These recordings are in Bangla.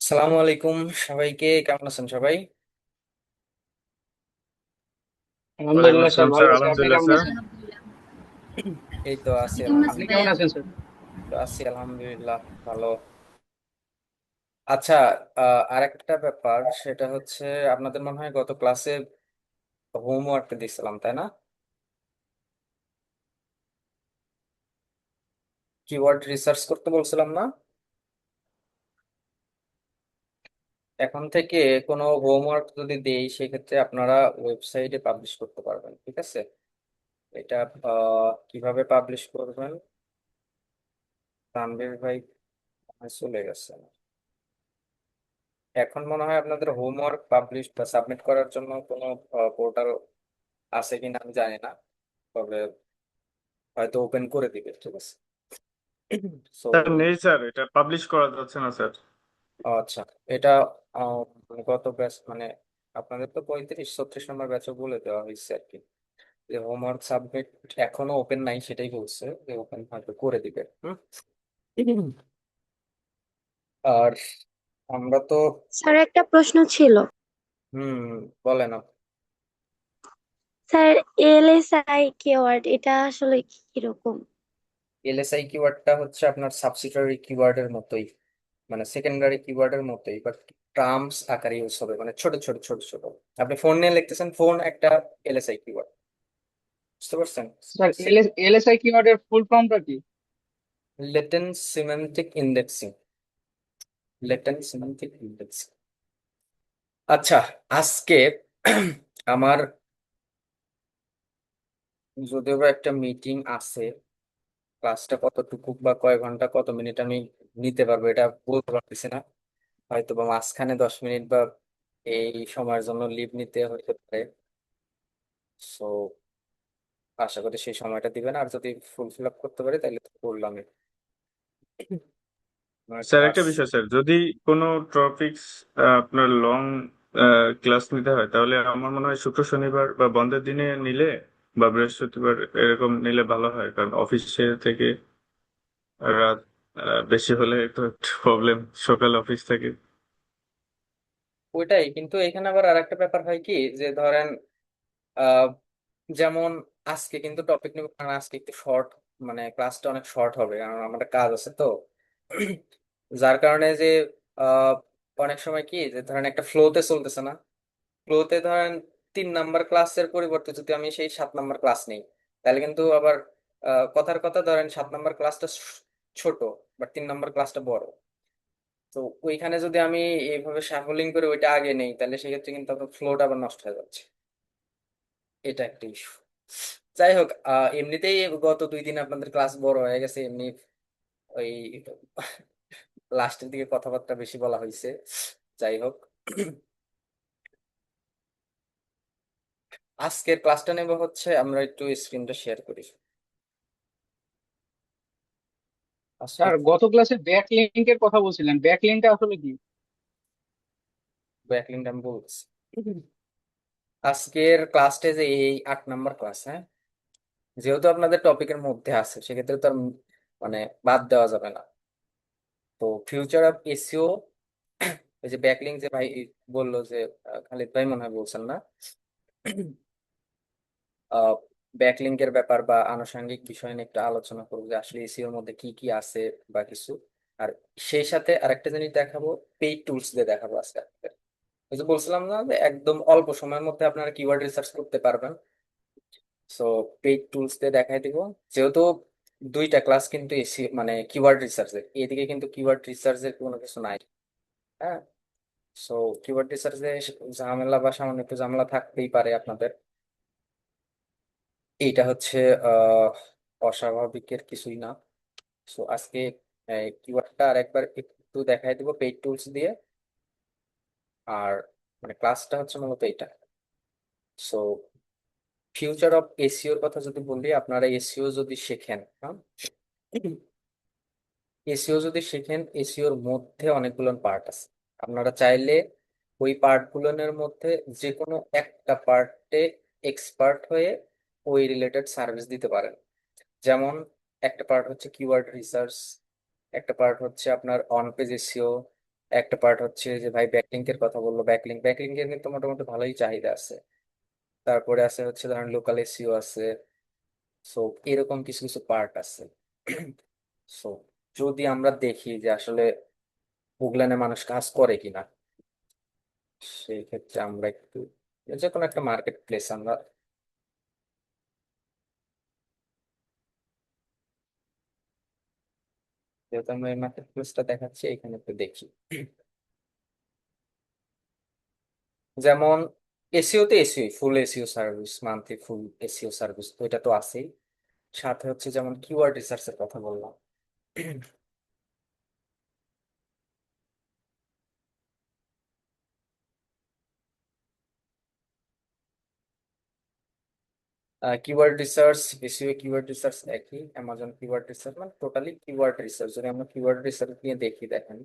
সালামু আলাইকুম সবাইকে, কেমন আছেন সবাই? ওয়ালাইকুম আলহামদুলিল্লাহ স্যার, আসসালাম ভালো স্যার। আছি। আপনি আলহামদুলিল্লাহ কেমন স্যার। আছেন? এই তো আছি, আপনি কেমন আলহামদুলিল্লাহ। আছেন স্যার? আছি আলহামদুলিল্লাহ, ভালো। আচ্ছা, আরেকটা ব্যাপার, সেটা হচ্ছে আপনাদের মনে হয় গত ক্লাসে হোমওয়ার্ক দিয়েছিলাম, তাই না? কিওয়ার্ড রিসার্চ করতে বলছিলাম না? এখন থেকে কোনো হোমওয়ার্ক যদি দেই, সেক্ষেত্রে আপনারা ওয়েবসাইটে পাবলিশ করতে পারবেন, ঠিক আছে? এটা কিভাবে পাবলিশ করবেন? তানভীর ভাই চলে গেছে। এখন মনে হয় আপনাদের হোমওয়ার্ক পাবলিশ বা সাবমিট করার জন্য কোনো পোর্টাল আছে কিনা আমি জানি না, তবে হয়তো ওপেন করে দিবে, ঠিক আছে। সো স্যার নেই স্যার, এটা পাবলিশ করা যাচ্ছে না স্যার। আচ্ছা, এটা গত ব্যাচ মানে আপনাদের তো 35-36 নম্বর ব্যাচে বলে দেওয়া হয়েছে আর কি, যে হোমওয়ার্ক সাবমিট এখনো ওপেন নাই, সেটাই বলছে যে ওপেন হয়তো করে দিবে। আর আমরা তো স্যার একটা প্রশ্ন ছিল। হুম, বলেন আপনি। স্যার, এলএসআই কিওয়ার্ড এটা আসলে কিরকম? এলএসআই কিওয়ার্ডটা হচ্ছে আপনার সাবসিডিয়ারি কিওয়ার্ডের মতোই, মানে সেকেন্ডারি কিওয়ার্ডের মতোই, বাট টার্মস আকারে ইউজ হবে, মানে ছোট ছোট ছোট ছোট। আপনি ফোন নিয়ে লিখতেছেন, ফোন একটা এলএসআই কিওয়ার্ড, বুঝতে পারছেন? স্যার, এলএসআই কিওয়ার্ডের ফুল ফর্মটা কি? Latent semantic indexing. Latent semantic indexing. আচ্ছা, আজকে আমার যদিও বা একটা মিটিং আছে, ক্লাসটা কতটুকু বা কয় ঘন্টা কত মিনিট আমি নিতে পারবো এটা বলতে পারতেছি না। হয়তো বা মাঝখানে 10 মিনিট বা এই সময়ের জন্য লিভ নিতে হতে পারে। সো আশা করি সেই সময়টা দিবেন, আর যদি ফুল ফিল আপ করতে পারি তাহলে তো করলামই। আমার স্যার ক্লাস একটা বিষয় স্যার, যদি কোনো টপিকস আপনার লং ক্লাস নিতে হয়, তাহলে আমার মনে হয় শুক্র শনিবার বা বন্ধের দিনে নিলে বা বৃহস্পতিবার এরকম নিলে ভালো হয়, কারণ অফিসে থেকে রাত বেশি হলে তো একটু প্রবলেম, সকাল অফিস থেকে। ওইটাই, কিন্তু এখানে আবার আরেকটা ব্যাপার হয় কি, যে ধরেন আহ যেমন আজকে কিন্তু টপিক নিব, কারণ আজকে একটু শর্ট, মানে ক্লাসটা অনেক শর্ট হবে, কারণ আমার একটা কাজ আছে তো। যার কারণে যে আহ অনেক সময় কি, যে ধরেন একটা ফ্লোতে চলতেছে না, ফ্লোতে ধরেন 3 নাম্বার ক্লাসের পরিবর্তে যদি আমি সেই 7 নাম্বার ক্লাস নিই, তাহলে কিন্তু আবার কথার কথা ধরেন 7 নাম্বার ক্লাসটা ছোট, বাট 3 নাম্বার ক্লাসটা বড়। তো ওইখানে যদি আমি এইভাবে শাফলিং করে ওইটা আগে নেই, তাহলে সেক্ষেত্রে কিন্তু আপনার ফ্লোটা আবার নষ্ট হয়ে যাচ্ছে। এটা একটা ইস্যু। যাই হোক, এমনিতেই গত 2 দিন আপনাদের ক্লাস বড় হয়ে গেছে এমনি, ওই লাস্টের দিকে কথাবার্তা বেশি বলা হয়েছে। যাই হোক, আজকের ক্লাসটা নেব হচ্ছে, আমরা একটু স্ক্রিনটা শেয়ার করি। আজকে স্যার, গত ক্লাসে ব্যাক লিঙ্কের কথা বলছিলেন, ব্যাক লিঙ্কটা আসলে কি? ব্যাকলিংক আমি বলছি। আজকের ক্লাসটা যে এই 8 নাম্বার ক্লাস, হ্যাঁ, যেহেতু আপনাদের টপিকের মধ্যে আছে, সেক্ষেত্রে তো আর মানে বাদ দেওয়া যাবে না। তো ফিউচার অফ এসইও, ওই যে ব্যাকলিংক যে ভাই বললো যে, খালিদ ভাই মনে হয় বলছেন না, ব্যাকলিংকের ব্যাপার বা আনুষঙ্গিক বিষয় নিয়ে একটু আলোচনা করবো, যে আসলে এসইও এর মধ্যে কি কি আছে বা কিছু। আর সেই সাথে আরেকটা জিনিস দেখাবো, পেইড টুলস দিয়ে দেখাবো আজকে আপনাদের। ওই যে বলছিলাম না, যে একদম অল্প সময়ের মধ্যে আপনারা কিওয়ার্ড রিসার্চ করতে পারবেন। সো পেইড টুলস দিয়ে দেখাই দিব। যেহেতু 2টা ক্লাস কিন্তু এসি মানে কিওয়ার্ড রিসার্চের, এদিকে কিন্তু কিওয়ার্ড রিসার্চের কোনো কিছু নাই। হ্যাঁ, সো কিওয়ার্ড রিসার্চে ঝামেলা বা সামান্য একটু ঝামেলা থাকতেই পারে আপনাদের। এইটা হচ্ছে আহ অস্বাভাবিকের কিছুই না। সো আজকে কিওয়ার্ডটা আরেকবার একটু দেখাই দিব পেইড টুলস দিয়ে। আর মানে ক্লাসটা হচ্ছে মূলত এটা। সো ফিউচার অফ এসইওর কথা যদি বলি, আপনারা এসইও যদি শেখেন, হ্যাঁ, এসইও যদি শেখেন, এসইওর মধ্যে অনেকগুলো পার্ট আছে। আপনারা চাইলে ওই পার্টগুলোর মধ্যে যে কোনো একটা পার্টে এক্সপার্ট হয়ে ওই রিলেটেড সার্ভিস দিতে পারেন। যেমন একটা পার্ট হচ্ছে কিওয়ার্ড রিসার্চ, একটা পার্ট হচ্ছে আপনার অন পেজ এসইও, একটা পার্ট হচ্ছে যে ভাই ব্যাকলিংক এর কথা বললো, ব্যাকলিংক এর কিন্তু মোটামুটি ভালোই চাহিদা আছে। তারপরে আছে হচ্ছে ধরেন লোকাল এসইও আছে। সো এরকম কিছু কিছু পার্ট আছে। সো যদি আমরা দেখি যে আসলে গুগলানে মানুষ কাজ করে কিনা, সেই ক্ষেত্রে আমরা একটু যে কোনো একটা মার্কেট প্লেস আমরা, যেহেতু আমরা এই মার্কেট প্লেসটা দেখাচ্ছি এখানে একটু দেখি। যেমন এসিও তে এসিও ফুল এসিও সার্ভিস, মান্থলি ফুল এসিও সার্ভিস তো এটা তো আছেই। সাথে হচ্ছে যেমন কিওয়ার্ড রিসার্চ এর কথা বললাম। Keyword research, SEO keyword research একই, অ্যামাজন কিওয়ার্ড রিসার্চ মানে টোটালি কিওয়ার্ড রিসার্চ। যদি আমরা কিওয়ার্ড রিসার্চ নিয়ে দেখি, দেখেন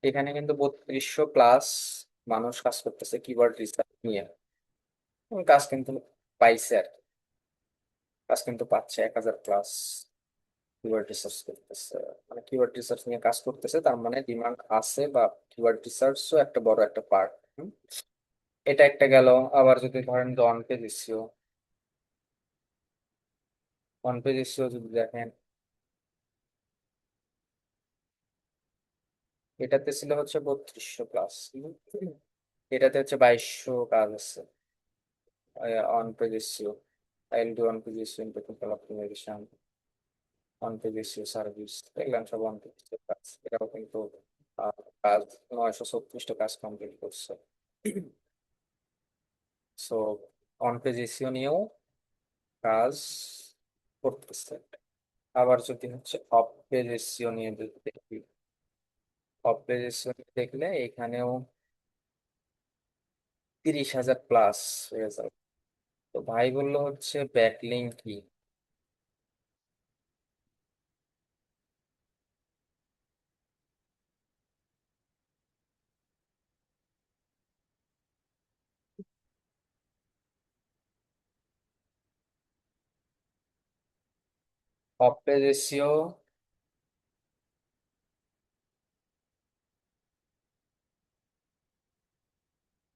এখানে কিন্তু 3200+ মানুষ কাজ করতেছে কিওয়ার্ড রিসার্চ নিয়ে। এবং কাজ কিন্তু পাইছে আর কি। কাজ কিন্তু পাচ্ছে 1000+ কিওয়ার্ড রিসার্চ করতেছে। মানে কিওয়ার্ড রিসার্চ নিয়ে কাজ করতেছে, তার মানে ডিমান্ড আছে, বা কিওয়ার্ড রিসার্চও একটা বড় একটা পার্ট। এটা একটা গেল। আবার যদি ধরেন on page SEO, on page SEO যদি দেখেন, এটাতে ছিল হচ্ছে 3200+। এটাতে হচ্ছে 2200 কাজ আছে। On page SEO, I'll do on page SEO technical optimisation, on page SEO service, দেখলাম সব অন পেজ কাজ। এটাও কিন্তু কাজ 936টা কাজ কমপ্লিট করছে। সো অন পেজ এসইও নিয়েও কাজ করতেছে। আবার যদি হচ্ছে অফ পেজ এসইও নিয়ে যদি দেখি, অফ পেজ এসইও দেখলে এখানেও 30,000+ রেজাল্ট। তো ভাই বললো হচ্ছে ব্যাকলিংক কি। Of page SEO,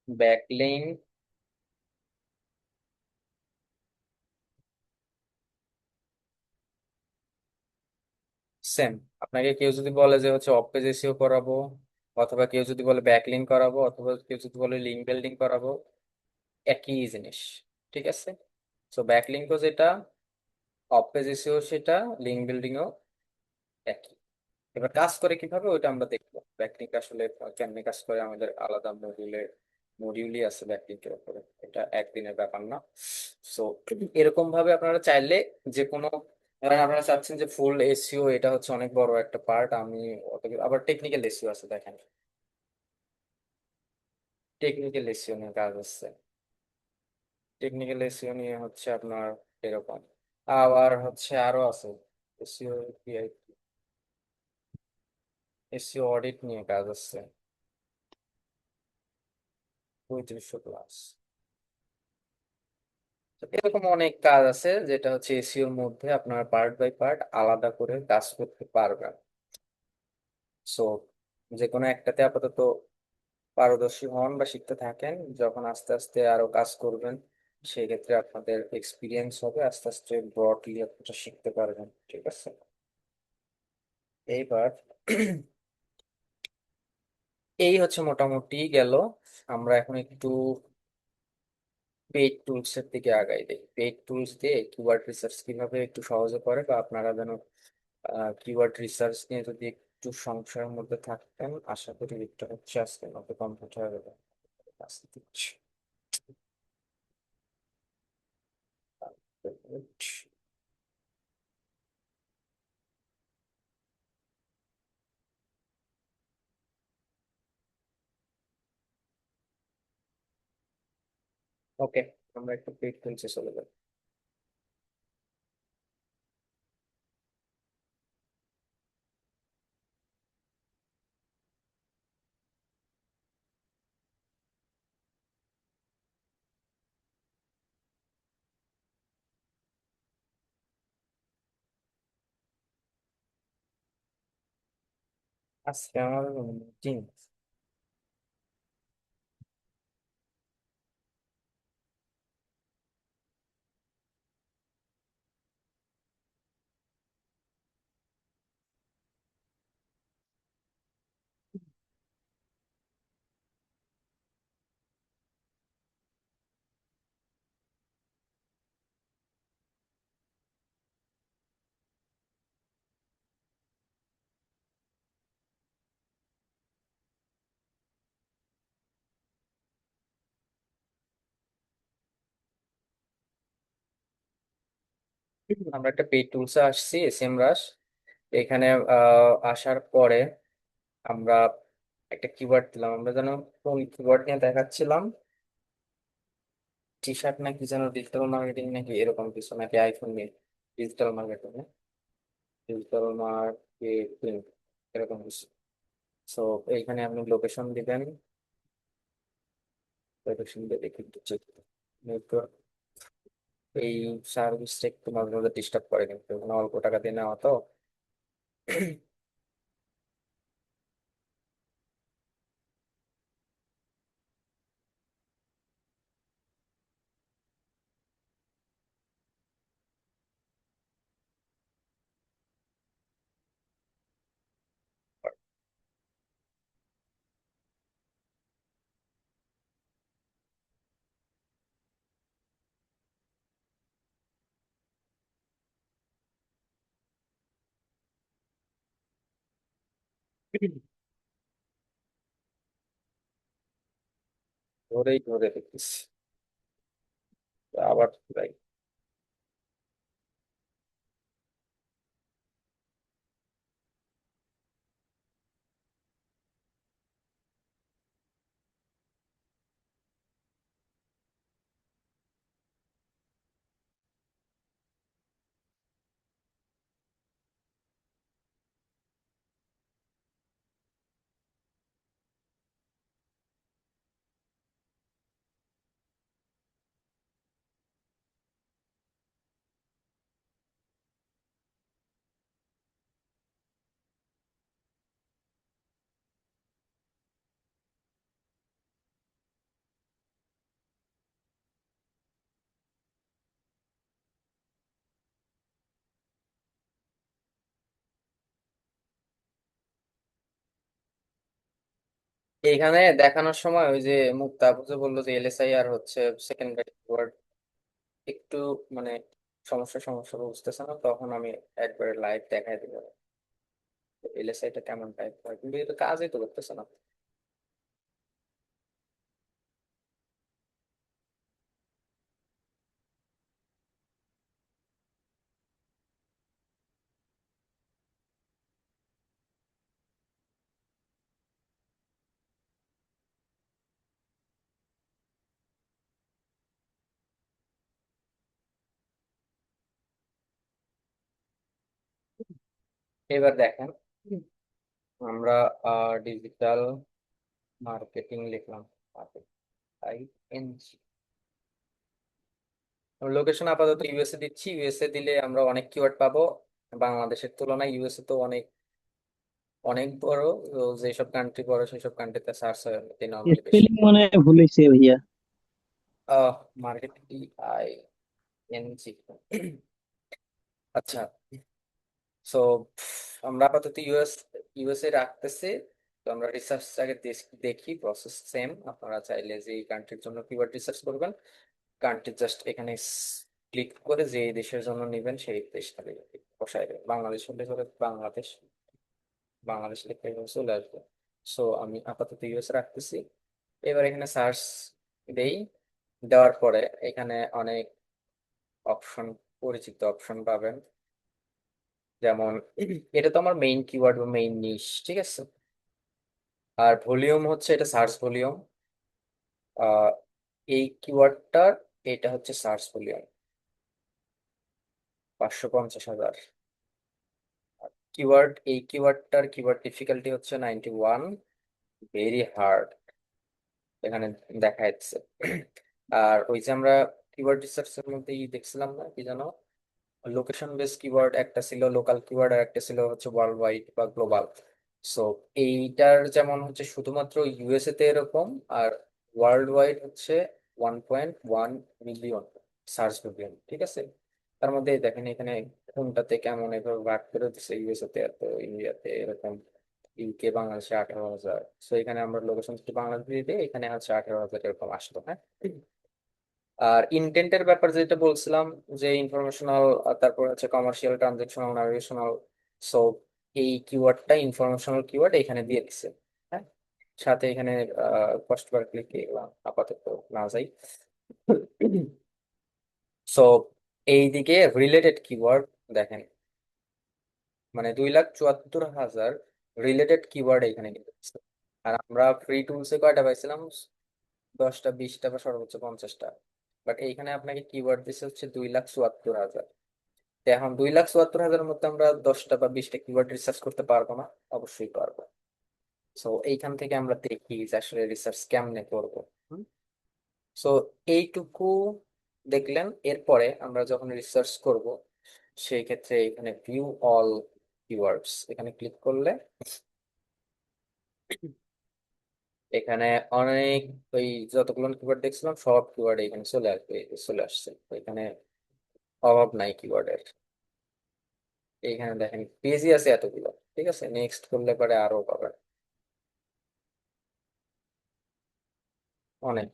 backlink, same. আপনাকে কেউ যদি বলে যে হচ্ছে অফ পেজ এসইও করাবো, অথবা কেউ যদি বলে ব্যাকলিংক করাবো, অথবা কেউ যদি বলে লিঙ্ক বিল্ডিং করাবো, একই জিনিস। ঠিক আছে। সো ব্যাকলিংকও যেটা, অফ পেজ এসইও সেটা, লিঙ্ক বিল্ডিংও একই। এবার কাজ করে কিভাবে ওইটা আমরা দেখবো। ব্যাকলিংক আসলে কেমনে কাজ করে, আমাদের আলাদা মডিউলই আছে ব্যাকলিংকের উপরে, এটা একদিনের ব্যাপার না। সো এরকম ভাবে আপনারা চাইলে যে কোনো, ধরেন আপনারা চাচ্ছেন যে ফুল এসইও, এটা হচ্ছে অনেক বড় একটা পার্ট, আমি আবার টেকনিক্যাল এসইও আছে দেখেন, টেকনিক্যাল এসইও নিয়ে কাজ আছে। টেকনিক্যাল এসইও নিয়ে হচ্ছে আপনার এরকম। আবার হচ্ছে আরো আছে এসইও, এসইও অডিট নিয়ে কাজ আছে 3500+। তো এরকম অনেক কাজ আছে যেটা হচ্ছে এসইওর মধ্যে আপনার পার্ট বাই পার্ট আলাদা করে কাজ করতে পারবেন। সো যে কোনো একটাতে আপাতত পারদর্শী হন বা শিখতে থাকেন, যখন আস্তে আস্তে আরো কাজ করবেন সেই ক্ষেত্রে আপনাদের এক্সপিরিয়েন্স হবে, আস্তে আস্তে ব্রডলি আপনারা শিখতে পারবেন। ঠিক আছে। এইবার এই হচ্ছে মোটামুটি গেল। আমরা এখন একটু পেইড টুলস এর দিকে আগাই দিই। পেইড টুলস দিয়ে কিওয়ার্ড রিসার্চ কিভাবে একটু সহজে করে, বা আপনারা যেন কিওয়ার্ড রিসার্চ নিয়ে যদি একটু সংশয়ের মধ্যে থাকতেন, আশা করি এটা হচ্ছে আজকের মতো কমপ্লিট হয়ে যাবে। আজকে দিচ্ছি। ওকে, আমরা একটু পেইড টুলসে চলে যাই। আজকে আমার মিটিং। আমরা একটা পেইড টুলসে আসছি, এসএমরাশ। এখানে আসার পরে আমরা একটা কিওয়ার্ড দিলাম। আমরা যেন কোন কিওয়ার্ড নিয়ে দেখাচ্ছিলাম, টি শার্ট নাকি যেন, ডিজিটাল মার্কেটিং নাকি এরকম কিছু, নাকি আইফোন নিয়ে ডিজিটাল মার্কেটিং, ডিজিটাল মার্কেটিং এরকম কিছু। সো এইখানে আপনি লোকেশন দিবেন। লোকেশন দিয়ে দেখি একটু চেক। নেটওয়ার্ক, এই সার্ভিসটা একটু মাঝে মাঝে ডিস্টার্ব করে, কিন্তু মানে অল্প টাকা দিয়ে নেওয়া তো। ধরেই ধরে দেখতেছি, আবার যাই। এইখানে দেখানোর সময় ওই যে মুক্তা আপু যে বললো যে এলএসআই আর হচ্ছে সেকেন্ডারি ওয়ার্ড একটু মানে সমস্যা সমস্যা বুঝতেছে না, তখন আমি একবারে লাইভ দেখাই দিব এলএসআইটা কেমন টাইপ হয়, কিন্তু এটা কাজই তো করতেছে না। এবার দেখেন, আমরা ডিজিটাল মার্কেটিং লিখলাম, ING। লোকেশন আপাতত ইউএসএ দিচ্ছি, ইউএসএ দিলে আমরা অনেক কিওয়ার্ড পাবো। বাংলাদেশের তুলনায় ইউএসএ তো অনেক অনেক বড়, তো যেসব কান্ট্রি বড় সেসব কান্ট্রিতে সার্চ হয় নর্মালি বেশি। স্পেলিং মনে হয় ভুল হয়েছে ভাইয়া। Market, ING। আচ্ছা, সো আমরা আপাতত ইউএসএ রাখতেছি। তো আমরা রিসার্চ আগে দেখি, প্রসেস সেম। আপনারা চাইলে যে কান্ট্রির জন্য কিওয়ার্ড রিসার্চ করবেন, কান্ট্রি জাস্ট এখানে ক্লিক করে যে দেশের জন্য নেবেন সেই দেশটা বসাই দেবেন। বাংলাদেশ হলে করে বাংলাদেশ, বাংলাদেশ লিখে চলে আসবে। সো আমি আপাতত ইউএস রাখতেছি। এবার এখানে সার্চ দেই, দেওয়ার পরে এখানে অনেক অপশন, পরিচিত অপশন পাবেন। যেমন এটা তো আমার মেইন কিওয়ার্ড বা মেইন নিশ, ঠিক আছে। আর ভলিউম হচ্ছে এটা সার্চ ভলিউম। আহ এই কিওয়ার্ডটার এটা হচ্ছে সার্চ ভলিউম 550,000। কিওয়ার্ড, এই কিওয়ার্ডটার কিওয়ার্ড ডিফিকাল্টি হচ্ছে 91, ভেরি হার্ড এখানে দেখা যাচ্ছে। আর ওই যে আমরা কিওয়ার্ড রিসার্চের মধ্যে দেখছিলাম না কি জানো, লোকেশন বেস কিওয়ার্ড একটা ছিল, লোকাল কিওয়ার্ড, আর একটা ছিল হচ্ছে ওয়ার্ল্ড ওয়াইড বা গ্লোবাল। সো এইটার যেমন হচ্ছে শুধুমাত্র ইউএসএ তে এরকম, আর ওয়ার্ল্ড ওয়াইড হচ্ছে 1.1 মিলিয়ন সার্চ মিলিয়ন, ঠিক আছে। তার মধ্যে এই দেখেন এখানে কোনটাতে কেমন এভাবে ভাগ করে দিচ্ছে, ইউএসএ তে এত, ইন্ডিয়াতে এরকম, ইউকে, বাংলাদেশে 18,000। সো এখানে আমরা লোকেশন যদি বাংলাদেশ দিয়ে দিই, এখানে হচ্ছে 18,000 এরকম আসতো, হ্যাঁ। আর ইন্টেন্টের ব্যাপার যেটা বলছিলাম, যে ইনফরমেশনাল, তারপর হচ্ছে কমার্শিয়াল, ট্রানজেকশনাল, নাভিগেশনাল। সো এই কিওয়ার্ডটা ইনফরমেশনাল কিওয়ার্ড এখানে দিয়ে দিচ্ছে, হ্যাঁ। সাথে এখানে কষ্ট বার ক্লিক আপাতত না যাই। সো এইদিকে রিলেটেড কিওয়ার্ড দেখেন, মানে 2,74,000 রিলেটেড কিওয়ার্ড এখানে কিন্তু আছে। আর আমরা ফ্রি টুলসে কয়টা পাইছিলাম? 10টা, 20টা বা সর্বোচ্চ 50টা। বাট এইখানে আপনাকে কিওয়ার্ড দিচ্ছে হচ্ছে 2,74,000। তো এখন 2,74,000-এর মধ্যে আমরা 10টা বা 20টা কিওয়ার্ড রিসার্চ করতে পারবো না? অবশ্যই পারবো। সো এইখান থেকে আমরা দেখি যে আসলে রিসার্চ কেমনে করবো। সো এইটুকু দেখলেন। এরপরে আমরা যখন রিসার্চ করব, সেই ক্ষেত্রে এখানে ভিউ অল কিওয়ার্ডস এখানে ক্লিক করলে এখানে অনেক, ওই যতগুলো কিওয়ার্ড দেখছিলাম সব কিওয়ার্ড এখানে চলে আসবে, চলে আসছে। তো এখানে অভাব নাই কিওয়ার্ডের। এইখানে দেখেন পেজই আছে এতগুলো, ঠিক আছে। নেক্সট করলে পরে আরো পাবেন অনেক।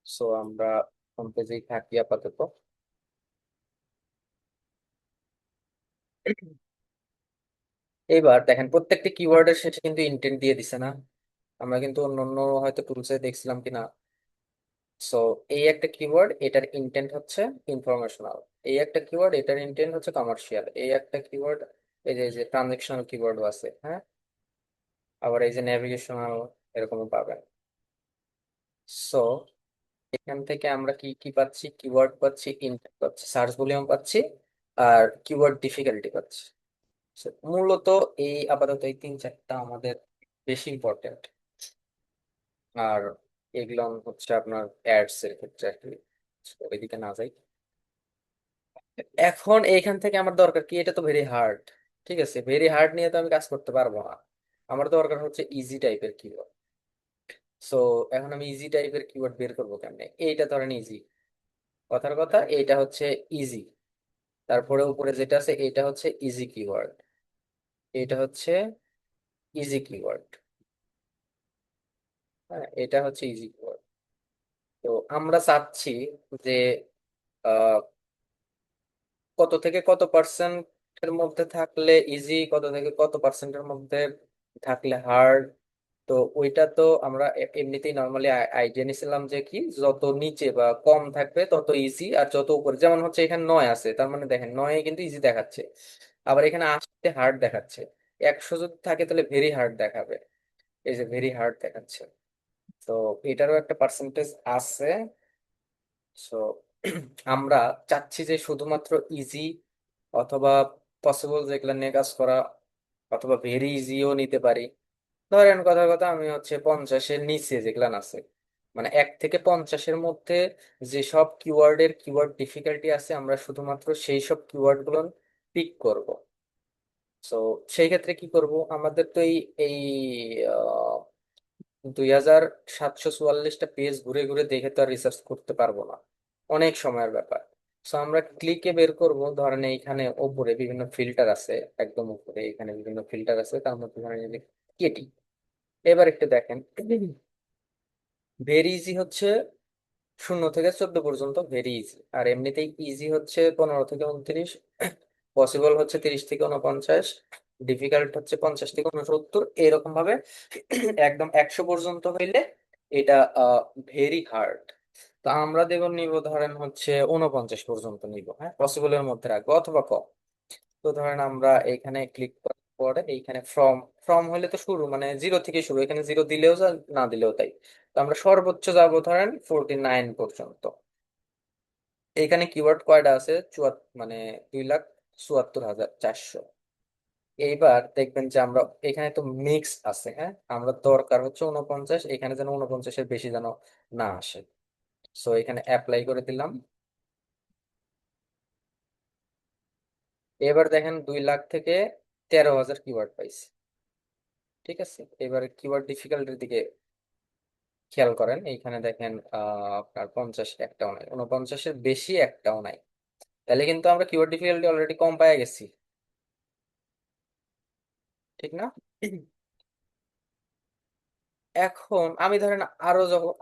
সো আমরা হোম পেজেই থাকি আপাতত। এবার দেখেন প্রত্যেকটি কিওয়ার্ডের শেষে কিন্তু ইন্টেন্ট দিয়ে দিছে না? আমরা কিন্তু অন্যান্য হয়তো টুলসে দেখছিলাম কিনা। সো এই একটা কিওয়ার্ড, এটার ইন্টেন্ট হচ্ছে ইনফরমেশনাল। এই একটা কিওয়ার্ড, এটার ইন্টেন্ট হচ্ছে কমার্শিয়াল। এই একটা কিওয়ার্ড, এই যে ট্রানজেকশনাল কিওয়ার্ডও আছে, হ্যাঁ। আবার এই যে নেভিগেশনাল, এরকমও পাবেন। সো এখান থেকে আমরা কি কি পাচ্ছি? কিওয়ার্ড পাচ্ছি, ইন্টেন্ট পাচ্ছি, সার্চ ভলিউম পাচ্ছি, আর কিওয়ার্ড ডিফিকাল্টি পাচ্ছি। So, মূলত এই আপাতত এই 3-4টা আমাদের বেশি ইম্পর্টেন্ট। আর এগুলো হচ্ছে আপনার অ্যাডস এর ক্ষেত্রে আর কি। So, ওইদিকে না যাই। এখন এইখান থেকে আমার দরকার কি? এটা তো ভেরি হার্ড, ঠিক আছে। ভেরি হার্ড নিয়ে তো আমি কাজ করতে পারবো না। আমার দরকার হচ্ছে ইজি টাইপের কিওয়ার্ড। সো এখন আমি ইজি টাইপের কিওয়ার্ড বের করবো কেমনে? এইটা ধরেন ইজি, কথার কথা এইটা হচ্ছে ইজি। তারপরে উপরে যেটা আছে এটা হচ্ছে ইজি কিওয়ার্ড, এটা হচ্ছে ইজি কিওয়ার্ড, হ্যাঁ। এটা হচ্ছে ইজি কিওয়ার্ড। তো আমরা চাচ্ছি যে আহ, কত থেকে কত পার্সেন্টের মধ্যে থাকলে ইজি, কত থেকে কত পার্সেন্টের মধ্যে থাকলে হার্ড। তো ওইটা তো আমরা এমনিতেই নর্মালি আইডিয়া নিছিলাম যে কি, যত নিচে বা কম থাকবে তত ইজি, আর যত উপরে, যেমন হচ্ছে এখানে 9 আছে, তার মানে দেখেন 9 কিন্তু ইজি দেখাচ্ছে। আবার এখানে 80 হার্ড দেখাচ্ছে। 100 যদি থাকে তাহলে ভেরি হার্ড দেখাবে। এই যে ভেরি হার্ড দেখাচ্ছে। তো এটারও একটা পার্সেন্টেজ আছে। সো আমরা চাচ্ছি যে শুধুমাত্র ইজি, অথবা পসিবল যেগুলো নিয়ে কাজ করা, অথবা ভেরি ইজিও নিতে পারি। ধরেন কথার কথা আমি হচ্ছে 50-এর নিচে যেগুলো আছে, মানে 1 থেকে 50-এর মধ্যে যেসব কিওয়ার্ডের কিওয়ার্ড ডিফিকাল্টি আছে, আমরা শুধুমাত্র সেই সব কিওয়ার্ড গুলো পিক করব। সো সেই ক্ষেত্রে কি করব? আমাদের তো এই এই 2,744টা পেজ ঘুরে ঘুরে দেখে তো আর রিসার্চ করতে পারবো না, অনেক সময়ের ব্যাপার। সো আমরা ক্লিকে বের করব। ধরেন এইখানে উপরে বিভিন্ন ফিল্টার আছে, একদম উপরে এখানে বিভিন্ন ফিল্টার আছে, তার মধ্যে ধরেন এই যে কেটি। এবার একটু দেখেন, ভেরি ইজি হচ্ছে 0 থেকে 14 পর্যন্ত ভেরি ইজি, আর এমনিতেই ইজি হচ্ছে 15 থেকে 29, পসিবল হচ্ছে 30 থেকে 49, ডিফিকাল্ট হচ্ছে 50 থেকে 69, এরকম ভাবে একদম 100 পর্যন্ত হইলে এটা ভেরি হার্ড। তো আমরা নিব ধরেন হচ্ছে 49 পর্যন্ত নিব, হ্যাঁ। পসিবলের মধ্যে রাখবো অথবা কম। তো ধরেন আমরা এখানে ক্লিক করার পরে এইখানে ফ্রম, ফ্রম হলে তো শুরু, মানে 0 থেকে শুরু, এখানে 0 দিলেও যা, না দিলেও তাই। তো আমরা সর্বোচ্চ যাব ধরেন 49 পর্যন্ত। এখানে কিওয়ার্ড কয়টা আছে? মানে 2,74,400। এইবার দেখবেন যে আমরা এখানে তো মিক্স আছে, হ্যাঁ। আমরা দরকার হচ্ছে 49, এখানে যেন 49-এর বেশি যেন না আসে। সো এখানে অ্যাপ্লাই করে দিলাম। এবার দেখেন 2 লাখ থেকে 13,000 কিওয়ার্ড পাইছি। ঠিক আছে, এবার কিওয়ার্ড ডিফিকাল্টির দিকে খেয়াল করেন। এইখানে দেখেন আপনার 50 একটাও নাই, 49-এর বেশি একটাও নাই। তাহলে কিন্তু আমরা কিওয়ার্ড ডিফিকাল্টি অলরেডি কম পাই গেছি, ঠিক না? এখন আমি ধরেন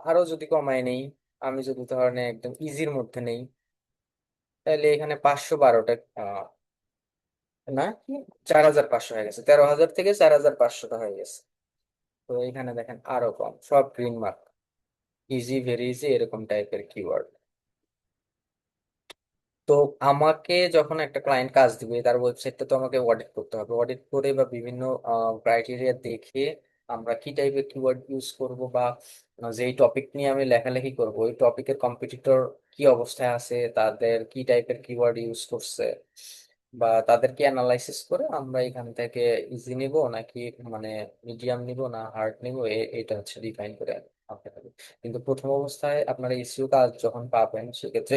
আরো যদি কমাই নেই, আমি যদি ধরেন একদম ইজির মধ্যে নেই, তাহলে এখানে 512টা না কি 4,500 হয়ে গেছে, 13,000 থেকে 4,500টা হয়ে গেছে। তো এখানে দেখেন আরো কম, সব green mark, easy, very easy, এরকম টাইপের কিওয়ার্ড। তো আমাকে যখন একটা ক্লায়েন্ট কাজ দিবে, তার ওয়েবসাইটটা তো আমাকে অডিট করতে হবে। অডিট করে বা বিভিন্ন ক্রাইটেরিয়া দেখে আমরা কি টাইপের কিওয়ার্ড ইউজ করব, বা যেই টপিক নিয়ে আমি লেখালেখি করব ওই টপিকের কম্পিটিটর কি অবস্থায় আছে, তাদের কি টাইপের কিওয়ার্ড ইউজ করছে, বা তাদেরকে অ্যানালাইসিস করে আমরা এখান থেকে ইজি নিব নাকি মানে মিডিয়াম নিব না হার্ড নিব, এটা হচ্ছে ডিফাইন করে আনতে হবে। কিন্তু প্রথম অবস্থায় আপনারা এসইও কাজ যখন পাবেন, সেক্ষেত্রে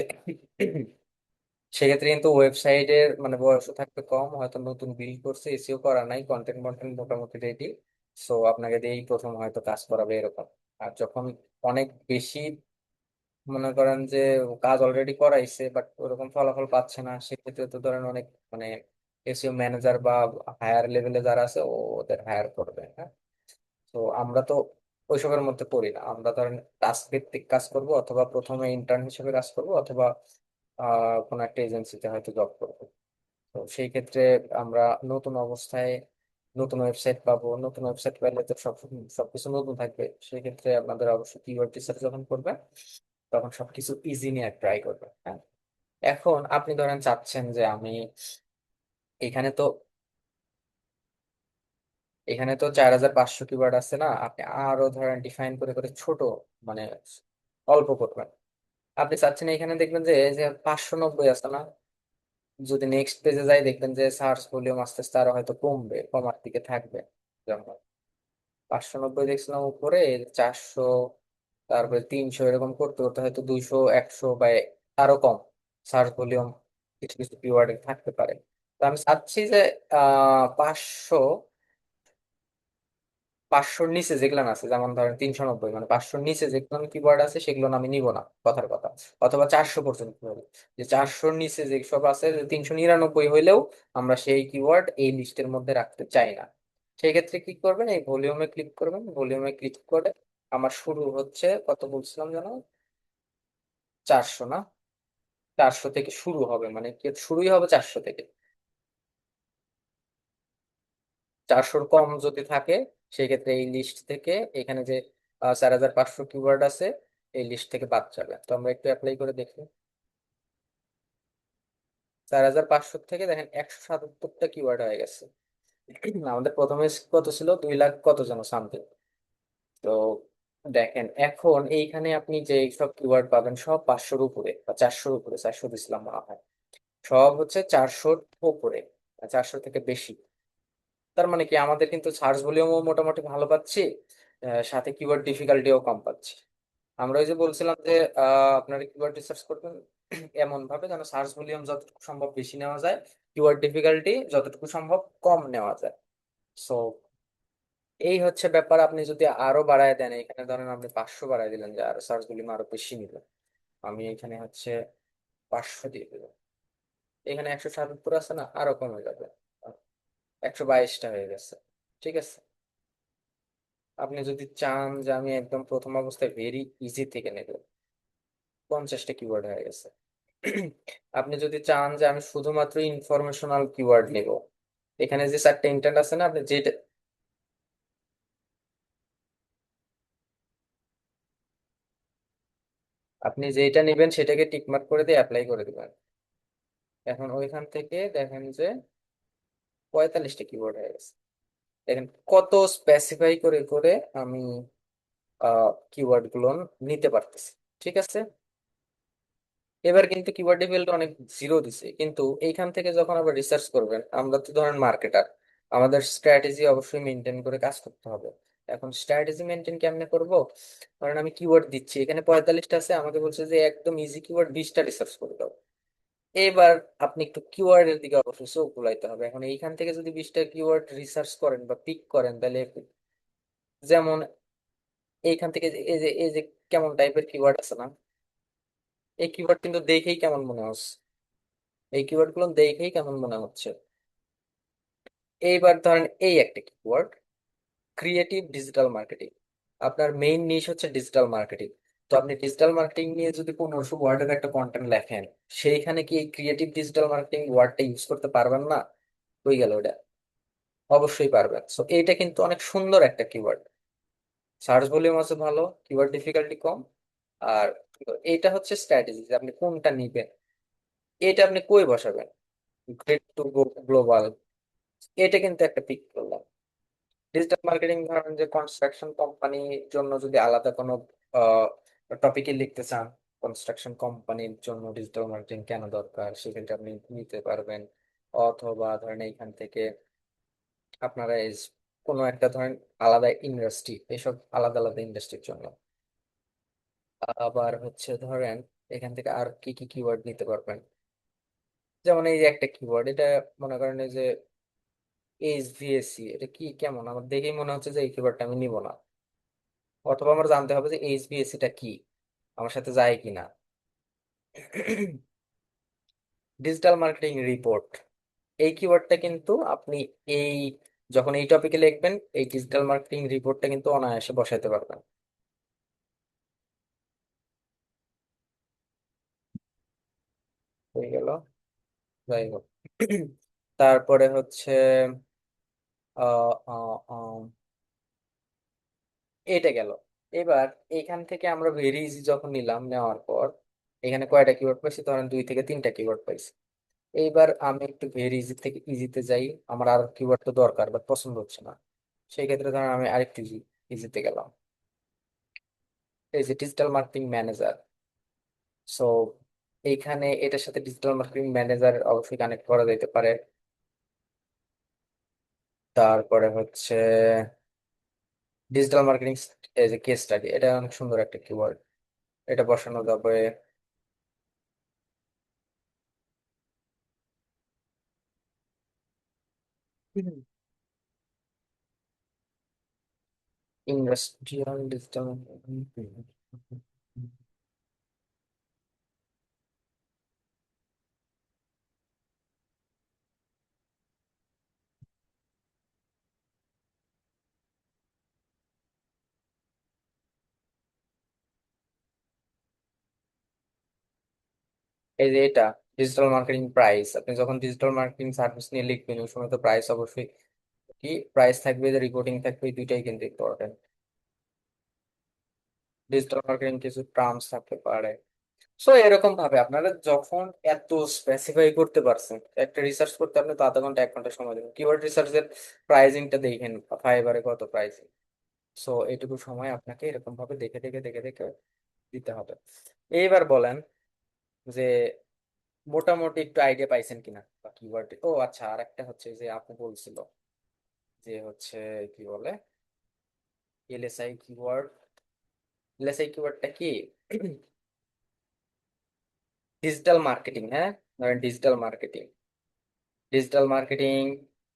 সেক্ষেত্রে কিন্তু ওয়েবসাইটের মানে বয়সও থাকবে কম, হয়তো নতুন বিল্ড করছে, এসইও করা নাই, কন্টেন্ট কন্টেন্ট মোটামুটি রেডি। সো আপনাকে দিয়েই প্রথম হয়তো কাজ করাবে এরকম। আর যখন অনেক বেশি মনে করেন যে কাজ অলরেডি করাইছে বাট ওরকম ফলাফল পাচ্ছে না, সেক্ষেত্রে তো ধরেন অনেক মানে এসইও ম্যানেজার বা হায়ার লেভেলে যারা আছে ওদের হায়ার করবে, হ্যাঁ। তো আমরা তো ওইসবের মধ্যে পড়ি না, আমরা ধরেন টাস্ক ভিত্তিক কাজ করব, অথবা প্রথমে ইন্টার্ন হিসেবে কাজ করব, অথবা কোনো একটা এজেন্সিতে হয়তো জব করবো। তো সেই ক্ষেত্রে আমরা নতুন অবস্থায় নতুন ওয়েবসাইট পাবো, নতুন ওয়েবসাইট পেলে তো সবকিছু নতুন থাকবে। সেই ক্ষেত্রে আপনাদের অবশ্যই কিওয়ার্ড রিসার্চ যখন করবেন তখন সবকিছু ইজি নিয়ে ট্রাই করবেন, হ্যাঁ। এখন আপনি ধরেন চাচ্ছেন যে আমি এখানে তো এখানে তো 4,500 কিওয়ার্ড আছে না, আপনি আরো ধরেন ডিফাইন করে করে ছোট মানে অল্প করবেন। আপনি চাচ্ছেন এখানে দেখবেন যে এই যে 590 আছে না, যদি নেক্সট পেজে যাই দেখবেন যে সার্চ ভলিউম আস্তে আস্তে আরো হয়তো কমবে, কমার দিকে থাকবে। যেমন 590 দেখছিলাম উপরে, 400, তারপরে 300, এরকম করতে করতে হয়তো 200, 100 বা আরো কম সার্চ ভলিউম কিছু কিছু কিওয়ার্ডে থাকতে পারে। তো আমি চাচ্ছি যে 500, 500-র নিচে যেগুলো আছে, যেমন ধরেন 390, মানে 500-র নিচে যেগুলো কিওয়ার্ড আছে সেগুলো আমি নিব না, কথার কথা। অথবা 400 পর্যন্ত হবে, যে 400-র নিচে যেসব আছে, যে 399 হইলেও আমরা সেই কিওয়ার্ড এই লিস্টের মধ্যে রাখতে চাই না। সেই ক্ষেত্রে কি করবেন, এই ভলিউমে ক্লিক করবেন, ভলিউমে ক্লিক করে আমার শুরু হচ্ছে কত বলছিলাম যেন, 400 না, 400 থেকে শুরু হবে, মানে কি শুরুই হবে 400 থেকে। 400-র কম যদি থাকে সেক্ষেত্রে এই লিস্ট থেকে এখানে যে 4,500 কিওয়ার্ড আছে এই লিস্ট থেকে বাদ যাবে। তো আমরা একটু অ্যাপ্লাই করে দেখি। 4,500 থেকে দেখেন 177টা কিওয়ার্ড হয়ে গেছে। আমাদের প্রথমে কত ছিল, 2 লাখ কত যেন সামথিং। তো দেখেন এখন এইখানে আপনি যে সব কিওয়ার্ড পাবেন সব 500-র উপরে বা 400-র উপরে, 400 দিছিলাম মনে হয়, সব হচ্ছে 400-র উপরে, 400 থেকে বেশি। তার মানে কি আমাদের কিন্তু সার্চ ভলিউমও মোটামুটি ভালো পাচ্ছি, সাথে কিওয়ার্ড ডিফিকাল্টিও কম পাচ্ছি। আমরা ওই যে বলছিলাম যে আপনারা কিওয়ার্ড রিসার্চ করবেন এমন ভাবে যেন সার্চ ভলিউম যতটুকু সম্ভব বেশি নেওয়া যায়, কিওয়ার্ড ডিফিকাল্টি যতটুকু সম্ভব কম নেওয়া যায়। সো এই হচ্ছে ব্যাপার। আপনি যদি আরো বাড়ায় দেন, এখানে ধরেন আপনি 500 বাড়ায় দিলেন, যে আরো সার্চ ভলিউম আরো বেশি নিল, আমি এখানে হচ্ছে 500 দিয়ে দিলাম, এখানে 177 আছে না, আরো কমে যাবে, 122টা হয়ে গেছে। ঠিক আছে, আপনি যদি চান যে আমি একদম প্রথম অবস্থায় ভেরি ইজি থেকে নেব, 50টা কিওয়ার্ড হয়ে গেছে। আপনি যদি চান যে আমি শুধুমাত্র ইনফরমেশনাল কিওয়ার্ড নিব, এখানে যে 4টা ইন্টেন্ট আছে না, আপনি যেটা নেবেন সেটাকে টিকমার্ক করে দিয়ে অ্যাপ্লাই করে দিবেন। এখন ওইখান থেকে দেখেন যে 45টা কিওয়ার্ড হয়ে গেছে। দেখেন কত স্পেসিফাই করে করে আমি কিওয়ার্ড গুলো নিতে পারতেছি। ঠিক আছে, এবার কিন্তু কিওয়ার্ড ফিল্ড অনেক জিরো দিছে, কিন্তু এইখান থেকে যখন আবার রিসার্চ করবেন, আমরা তো ধরেন মার্কেটার, আমাদের স্ট্র্যাটেজি অবশ্যই মেনটেন করে কাজ করতে হবে। এখন স্ট্র্যাটেজি মেনটেন কেমনে করব, কারণ আমি কিওয়ার্ড দিচ্ছি এখানে 45টা আছে, আমাকে বলছে যে একদম ইজি কিওয়ার্ড 20টা রিসার্চ করে দাও। এবার আপনি একটু কিওয়ার্ড এর দিকে অবশ্যই চোখ বুলাইতে হবে। এখন এইখান থেকে যদি 20টা কিওয়ার্ড রিসার্চ করেন বা পিক করেন, তাহলে যেমন এইখান থেকে এই যে কেমন টাইপের কিওয়ার্ড আছে না, এই কিওয়ার্ড কিন্তু দেখেই কেমন মনে হচ্ছে, এই কিওয়ার্ড গুলো দেখেই কেমন মনে হচ্ছে। এইবার ধরেন এই একটা কিওয়ার্ড, ক্রিয়েটিভ ডিজিটাল মার্কেটিং। আপনার মেইন নিশ হচ্ছে ডিজিটাল মার্কেটিং। তো আপনি ডিজিটাল মার্কেটিং নিয়ে যদি 1500 ওয়ার্ডের একটা কন্টেন্ট লেখেন, সেইখানে কি এই ক্রিয়েটিভ ডিজিটাল মার্কেটিং ওয়ার্ডটা ইউজ করতে পারবেন না? হয়ে গেল ওটা, অবশ্যই পারবেন। সো এইটা কিন্তু অনেক সুন্দর একটা কিওয়ার্ড, সার্চ ভলিউম আছে ভালো, কিওয়ার্ড ডিফিকাল্টি কম। আর এইটা হচ্ছে স্ট্র্যাটেজি যে আপনি কোনটা নিবেন, এটা আপনি কই বসাবেন। গ্রেট টু গ্লোবাল, এটা কিন্তু একটা পিক করলাম। ডিজিটাল মার্কেটিং ধরেন যে কনস্ট্রাকশন কোম্পানির জন্য যদি আলাদা কোনো টপিকে লিখতে চান, কনস্ট্রাকশন কোম্পানির জন্য ডিজিটাল মার্কেটিং কেন দরকার, সেক্ষেত্রে আপনি নিতে পারবেন। অথবা ধরেন এইখান থেকে আপনারা কোনো একটা ধরেন আলাদা ইন্ডাস্ট্রি, এসব আলাদা আলাদা ইন্ডাস্ট্রির জন্য। আবার হচ্ছে ধরেন এখান থেকে আর কি কি কিওয়ার্ড নিতে পারবেন, যেমন এই যে একটা কিওয়ার্ড, এটা মনে করেন এই যে এইচভিএসি, এটা কি কেমন, আমার দেখেই মনে হচ্ছে যে এই কিওয়ার্ডটা আমি নিব না। অথবা আমার জানতে হবে যে এইচভিএসি টা কি, আমার সাথে যায় কিনা। ডিজিটাল মার্কেটিং রিপোর্ট, এই কিওয়ার্ডটা কিন্তু আপনি এই যখন এই টপিকে লিখবেন, এই ডিজিটাল মার্কেটিং রিপোর্টটা কিন্তু অনায়াসে বসাইতে পারবেন। হয়ে গেল, যাই হোক। তারপরে হচ্ছে আহ আহ, আহ, এটা গেল। এবার এখান থেকে আমরা ভেরি ইজি যখন নিলাম, নেওয়ার পর এখানে কয়টা কিওয়ার্ড পাইছি, ধরেন 2 থেকে 3টা কিওয়ার্ড পাইছি। এইবার আমি একটু ভেরি ইজি থেকে ইজিতে যাই, আমার আর কিওয়ার্ড তো দরকার বাট পছন্দ হচ্ছে না। সেই ক্ষেত্রে ধরেন আমি আরেকটু ইজিতে গেলাম, এই যে ডিজিটাল মার্কেটিং ম্যানেজার। সো এইখানে এটার সাথে ডিজিটাল মার্কেটিং ম্যানেজার অবশ্যই কানেক্ট করা যেতে পারে। তারপরে হচ্ছে ডিজিটাল মার্কেটিং এই যে কেস স্টাডি, এটা অনেক সুন্দর একটা কিওয়ার্ড, এটা বসানো যাবে। ইন্ডাস্ট্রিয়াল ডিজিটাল, এই যে এটা ডিজিটাল মার্কেটিং প্রাইস, আপনি যখন ডিজিটাল মার্কেটিং সার্ভিস নিয়ে লিখবেন ওই সময় তো প্রাইস অবশ্যই কি প্রাইস থাকবে, যে রিপোর্টিং থাকবে, এই দুইটাই কিন্তু ইম্পর্টেন্ট। ডিজিটাল মার্কেটিং কিছু টার্মস থাকতে পারে। সো এরকম ভাবে আপনারা যখন এত স্পেসিফাই করতে পারছেন, একটা রিসার্চ করতে আপনি তো আধা ঘন্টা 1 ঘন্টা সময় দেবেন, কিওয়ার্ড রিসার্চের প্রাইজিংটা দেখেন, ফাইবারে কত প্রাইসিং। সো এইটুকু সময় আপনাকে এরকম ভাবে দেখে দেখে দেখে দেখে দিতে হবে। এইবার বলেন যে মোটামুটি একটু আইডিয়া পাইছেন কিনা বা কিওয়ার্ড। ও আচ্ছা, আর একটা হচ্ছে যে আপনি বলছিল যে হচ্ছে কি বলে এলএসআই কিওয়ার্ড। এলএসআই কিওয়ার্ডটা কি? ডিজিটাল মার্কেটিং, হ্যাঁ, ধরেন ডিজিটাল মার্কেটিং, ডিজিটাল মার্কেটিং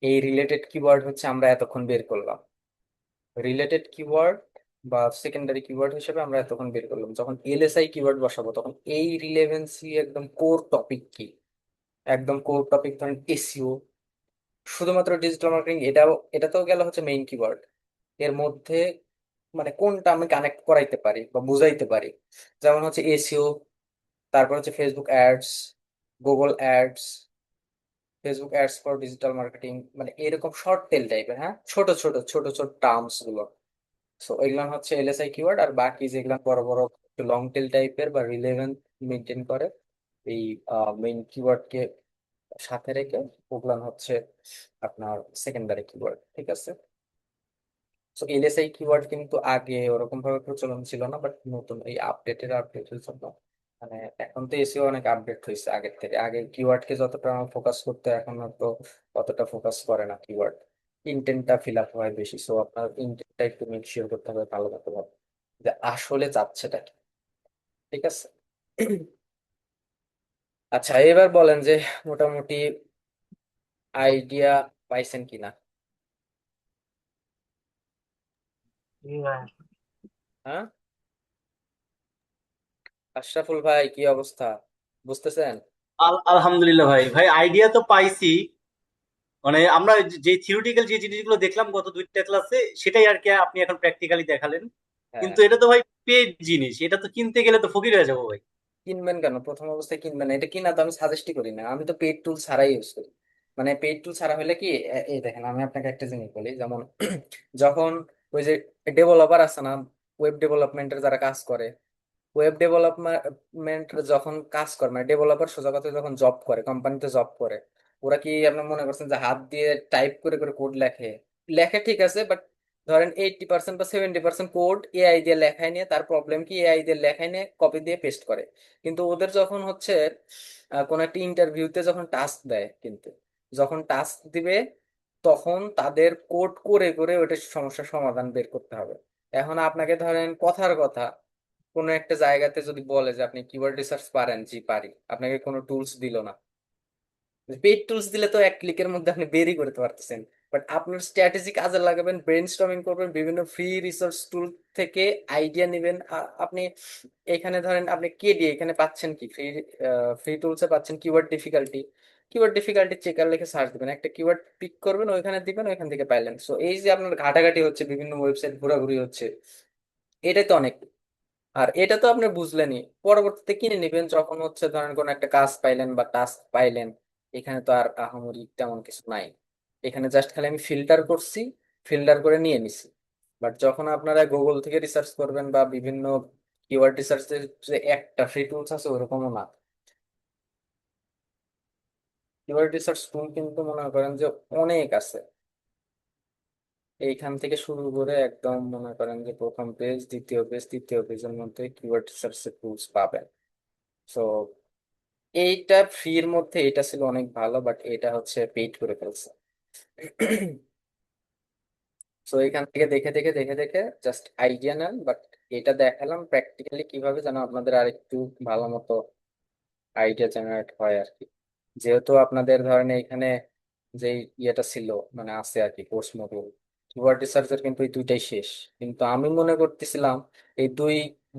এই রিলেটেড কিওয়ার্ড হচ্ছে আমরা এতক্ষণ বের করলাম। রিলেটেড কিওয়ার্ড বা সেকেন্ডারি কিওয়ার্ড হিসেবে আমরা এতক্ষণ বের করলাম। যখন এলএসআই কিওয়ার্ড বসাবো তখন এই রিলেভেন্সি একদম কোর টপিক কি, একদম কোর টপিক ধরেন এসইও, শুধুমাত্র ডিজিটাল মার্কেটিং, এটা তো গেল হচ্ছে মেইন কিওয়ার্ড। এর মধ্যে মানে কোনটা আমি কানেক্ট করাইতে পারি বা বুঝাইতে পারি, যেমন হচ্ছে এসইও, তারপর হচ্ছে Facebook ads, Google ads, Facebook ads for digital marketing, মানে এরকম শর্ট টেল টাইপের, হ্যাঁ, ছোট ছোট ছোট ছোট টার্মস গুলো। সো এগুলো হচ্ছে এলএসআই কিওয়ার্ড। আর বাকি যেগুলো বড় বড় একটু লং টেল টাইপের বা রিলেভেন্ট মেনটেন করে এই মেইন কিওয়ার্ডকে সাথে রেখে, ওগুলো হচ্ছে আপনার সেকেন্ডারি কিওয়ার্ড। ঠিক আছে। সো এলএসআই কিওয়ার্ড কিন্তু আগে ওরকম ভাবে প্রচলন ছিল না, বাট নতুন এই আপডেটের জন্য মানে এখন তো এসিও অনেক আপডেট হয়েছে আগের থেকে। আগে কিওয়ার্ড কে যতটা ফোকাস করতে, এখন তো অতটা ফোকাস করে না কিওয়ার্ড, ইন্টেন্টটা ফিল আপ হয় বেশি। সো আপনার ইন্টেন্টটা একটু মেক শিওর করতে হবে ভালো মতো ভাবে যে আসলে চাচ্ছেটা কি। ঠিক আছে। আচ্ছা, এবার বলেন যে মোটামুটি আইডিয়া পাইছেন কিনা? হ্যাঁ, আশরাফুল ভাই, কি অবস্থা? বুঝতেছেন? আলহামদুলিল্লাহ ভাই ভাই আইডিয়া তো পাইছি। মানে আমরা যে থিওরিটিক্যাল যে জিনিসগুলো দেখলাম গত দুইটা ক্লাসে, সেটাই আর কি আপনি এখন প্র্যাকটিক্যালি দেখালেন। হ্যাঁ। কিন্তু এটা তো ভাই পেড জিনিস, এটা তো কিনতে গেলে তো ফকির হয়ে যাবো ভাই। কিনবেন কেন? প্রথম অবস্থায় কিনবেন না, এটা কিনা তো আমি সাজেস্টই করি না। আমি তো পেইড টুল ছাড়াই ইউজ করি। মানে পেইড টুল ছাড়া হলে কি, এই দেখেন আমি আপনাকে একটা জিনিস বলি। যেমন যখন ওই যে ডেভেলপার আছে না, ওয়েব ডেভেলপমেন্টের যারা কাজ করে, ওয়েব ডেভেলপমেন্ট যখন কাজ করে, মানে ডেভেলপার সোজা কথা যখন জব করে, কোম্পানিতে জব করে, ওরা কি আপনার মনে করছেন যে হাত দিয়ে টাইপ করে করে কোড লেখে? লেখে ঠিক আছে, বাট ধরেন 80% বা 70% কোড এআই দিয়ে লেখায় নিয়ে, তার প্রবলেম কি, এআই দিয়ে লেখায় নিয়ে কপি দিয়ে পেস্ট করে। কিন্তু ওদের যখন হচ্ছে কোনো একটা ইন্টারভিউতে যখন টাস্ক দেয়, কিন্তু যখন টাস্ক দিবে তখন তাদের কোড করে করে ওইটা সমস্যার সমাধান বের করতে হবে। এখন আপনাকে ধরেন কথার কথা কোনো একটা জায়গাতে যদি বলে যে আপনি কিওয়ার্ড রিসার্চ পারেন, জি পারি, আপনাকে কোনো টুলস দিল না। পেইড টুলস দিলে তো এক ক্লিকের মধ্যে আপনি বেরই করতে পারতেছেন। বাট আপনার স্ট্র্যাটেজি কাজে লাগাবেন, ব্রেন স্টর্মিং করবেন, বিভিন্ন ফ্রি রিসোর্স টুল থেকে আইডিয়া নেবেন। আপনি এখানে ধরেন আপনি কে দিয়ে এখানে পাচ্ছেন কি, ফ্রি ফ্রি টুলসে পাচ্ছেন keyword difficulty. Keyword difficulty checker লিখে সার্চ দিবেন, একটা কিওয়ার্ড পিক করবেন, ওইখানে দিবেন, ওইখান থেকে পাইলেন। সো এই যে আপনার ঘাটাঘাটি হচ্ছে, বিভিন্ন ওয়েবসাইট ঘোরাঘুরি হচ্ছে, এটাই তো অনেক। আর এটা তো আপনি বুঝলেনই, পরবর্তীতে কিনে নিবেন যখন হচ্ছে ধরেন কোন একটা কাজ পাইলেন বা টাস্ক পাইলেন। এখানে তো আর আহামরি তেমন কিছু নাই। এখানে জাস্ট খালি আমি ফিল্টার করছি, ফিল্টার করে নিয়ে নিছি। বাট যখন আপনারা গুগল থেকে রিসার্চ করবেন বা বিভিন্ন কিওয়ার্ড রিসার্চের যে একটা ফ্রি টুলস আছে, ওরকমও না। কিওয়ার্ড রিসার্চ টুল কিন্তু মনে করেন যে অনেক আছে। এইখান থেকে শুরু করে একদম মনে করেন যে প্রথম পেজ, দ্বিতীয় পেজ, তৃতীয় পেজের মধ্যে কিওয়ার্ড রিসার্চের টুলস পাবেন। সো এইটা ফ্রির মধ্যে এটা ছিল অনেক ভালো, বাট এটা হচ্ছে পেইড করে ফেলছে। সো এখান থেকে দেখে দেখে দেখে দেখে জাস্ট আইডিয়া নেন। বাট এটা দেখালাম প্র্যাকটিক্যালি কিভাবে যেন আপনাদের আর একটু ভালো মতো আইডিয়া জেনারেট হয় আর কি। যেহেতু আপনাদের ধরেন এখানে যে ইয়েটা ছিল, মানে আছে আর কি, কোর্স মডিউল কিওয়ার্ড রিসার্চের, কিন্তু এই দুইটাই শেষ। কিন্তু আমি মনে করতেছিলাম এই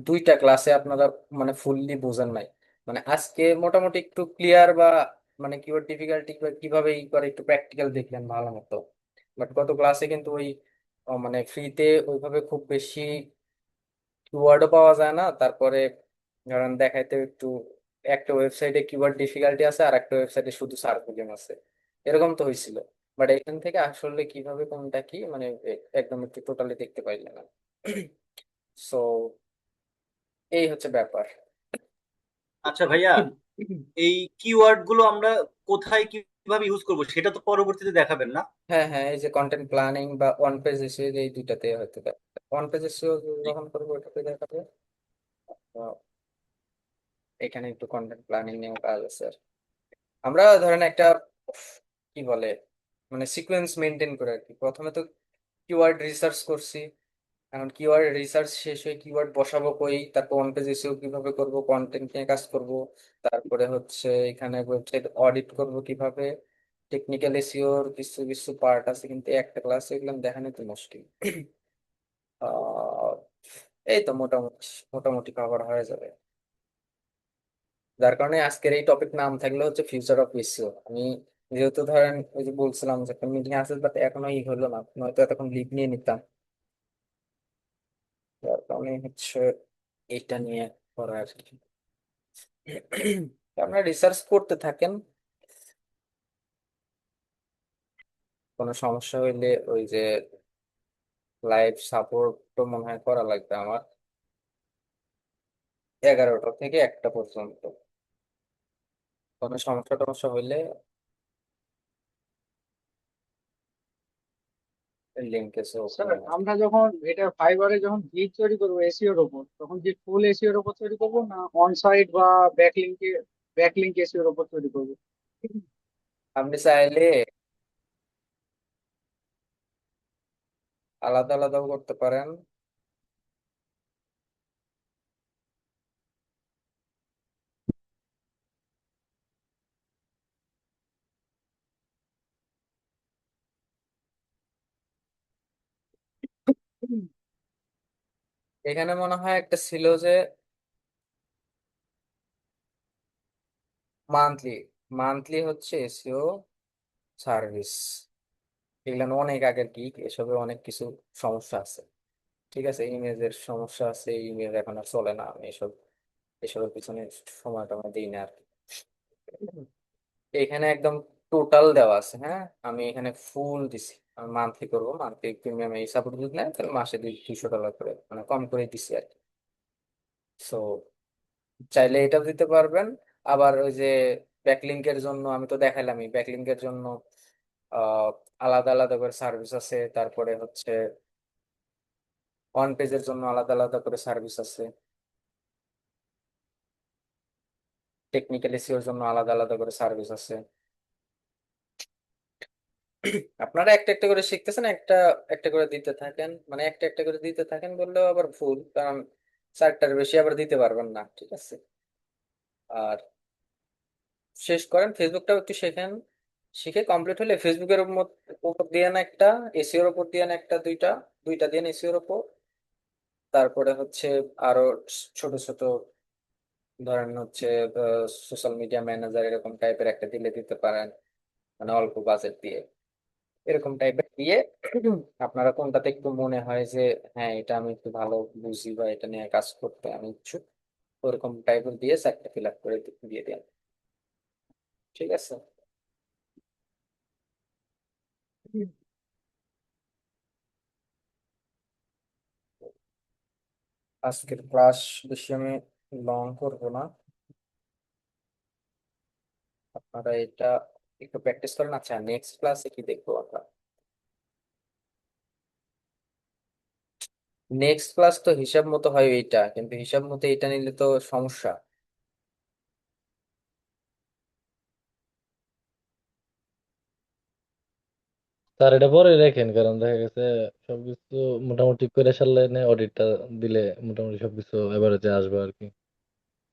দুইটা ক্লাসে আপনারা মানে ফুললি বোঝেন নাই। মানে আজকে মোটামুটি একটু ক্লিয়ার, বা মানে কিওয়ার্ড ডিফিকাল্টি কিভাবে ই করে একটু প্র্যাকটিক্যাল দেখলেন ভালো মতো। বাট গত ক্লাসে কিন্তু ওই মানে ফ্রিতে ওইভাবে খুব বেশি কিওয়ার্ডও পাওয়া যায় না। তারপরে ধরেন দেখাইতে একটু, একটা ওয়েবসাইটে কিওয়ার্ড ডিফিকাল্টি আছে আর একটা ওয়েবসাইটে শুধু সার্চ ভলিউম আছে, এরকম তো হয়েছিল। বাট এখান থেকে আসলে কিভাবে কোনটা কি মানে একদম একটু টোটালি দেখতে পাইলে না। সো এই হচ্ছে ব্যাপার। আচ্ছা ভাইয়া, এই কিওয়ার্ড গুলো আমরা কোথায় কিভাবে ইউজ করব সেটা তো পরবর্তীতে দেখাবেন না? হ্যাঁ হ্যাঁ, এই যে কন্টেন্ট প্ল্যানিং বা ওয়ান পেজ এসে, এই দুইটাতে হয়তো ওয়ান পেজ এসে যখন করবো ওটাতে দেখাবে। তো এখানে একটু কন্টেন্ট প্ল্যানিং নিয়েও কাজ আছে। আমরা ধরেন একটা কি বলে মানে সিকোয়েন্স মেনটেন করে আর কি। প্রথমে তো কিওয়ার্ড রিসার্চ করছি, এখন কিওয়ার্ড রিসার্চ শেষ হয়ে কিওয়ার্ড বসাবো কই, তারপর অন পেজ এসেও কিভাবে করব, কন্টেন্ট নিয়ে কাজ করব, তারপরে হচ্ছে এখানে ওয়েবসাইট অডিট করব কিভাবে, টেকনিক্যাল এসিওর কিছু কিছু পার্ট আছে, কিন্তু একটা ক্লাসে এগুলো দেখানো তো মুশকিল। আহ, এই তো মোটামুটি মোটামুটি কভার হয়ে যাবে। যার কারণে আজকের এই টপিক নাম থাকলে হচ্ছে ফিউচার অফ এসইও। আমি যেহেতু ধরেন ওই যে বলছিলাম যে একটা মিটিং আছে, বাট এখনো ই হলো না, নয়তো এতক্ষণ লিভ নিয়ে নিতাম। যার কারণে হচ্ছে এটা নিয়ে করা আর কি। আপনারা রিসার্চ করতে থাকেন, কোনো সমস্যা হইলে ওই যে লাইভ সাপোর্ট তো মনে হয় করা লাগবে আমার, 11টা থেকে 1টা পর্যন্ত। কোনো সমস্যা টমস্যা হইলে লিঙ্কে স্যার আমরা যখন এটা ফাইবারে যখন লিড তৈরি করবো এসিওর ওপর, তখন কি ফুল এসিওর ওপর তৈরি করবো না অন সাইট বা ব্যাকলিঙ্ক এসিওর ওপর তৈরি করবো? আপনি চাইলে আলাদা আলাদাও করতে পারেন। এখানে মনে হয় একটা ছিল যে মান্থলি, মান্থলি হচ্ছে এসিও সার্ভিস, এগুলো অনেক আগের গিগ, এসবে অনেক কিছু সমস্যা আছে। ঠিক আছে, ইমেজের সমস্যা আছে, ইমেজ এখন আর চলে না, আমি এসবের পিছনে সময়টা আমি দিই না আর কি। এখানে একদম টোটাল দেওয়া আছে, হ্যাঁ আমি এখানে ফুল দিছি, আমি মান্থলি করবো, মান্থলি প্রিমিয়াম এই সাপোর্ট যদি নেয় তাহলে মাসে $200 করে, মানে কম করে দিছি আর কি। সো চাইলে এটাও দিতে পারবেন। আবার ওই যে ব্যাকলিংকের জন্য আমি তো দেখাইলামই, ব্যাকলিংকের জন্য আহ আলাদা আলাদা করে সার্ভিস আছে, তারপরে হচ্ছে ওয়ান পেজের জন্য আলাদা আলাদা করে সার্ভিস আছে, টেকনিক্যাল এসিওর জন্য আলাদা আলাদা করে সার্ভিস আছে। আপনারা একটা একটা করে শিখতেছেন, একটা একটা করে দিতে থাকেন, মানে একটা একটা করে দিতে থাকেন বললেও আবার ভুল, কারণ চারটার বেশি আবার দিতে পারবেন না, ঠিক আছে। আর শেষ করেন, ফেসবুকটাও একটু শেখেন, শিখে কমপ্লিট হলে ফেসবুকের উপর দিয়ে না একটা, এসিওর উপর দিয়ে না একটা, দুইটা দুইটা দিয়ে এসিওর উপর, তারপরে হচ্ছে আরো ছোট ছোট, ধরেন হচ্ছে সোশ্যাল মিডিয়া ম্যানেজার এরকম টাইপের একটা দিলে দিতে পারেন, মানে অল্প বাজেট দিয়ে, এরকম টাইপের দিয়ে আপনারা কোনটাতে একটু মনে হয় যে হ্যাঁ এটা আমি একটু ভালো বুঝি বা এটা নিয়ে কাজ করতে আমি ইচ্ছুক, ওরকম টাইপের দিয়ে চারটা ফিল আপ করে দিয়ে দেন, ঠিক আছে। আজকের ক্লাস বেশি আমি লং করবো না, আপনারা এটা একটু প্র্যাকটিস করেন। আচ্ছা, নেক্সট ক্লাসে কি দেখবো আমরা? নেক্সট ক্লাস তো হিসাব মতো হয় এইটা, কিন্তু হিসাব মতো এটা নিলে তো সমস্যা। স্যার এটা পরে রেখেন, কারণ দেখা গেছে সবকিছু মোটামুটি করে সারলে অডিটটা দিলে মোটামুটি সবকিছু এভারেজে আসবে আর কি।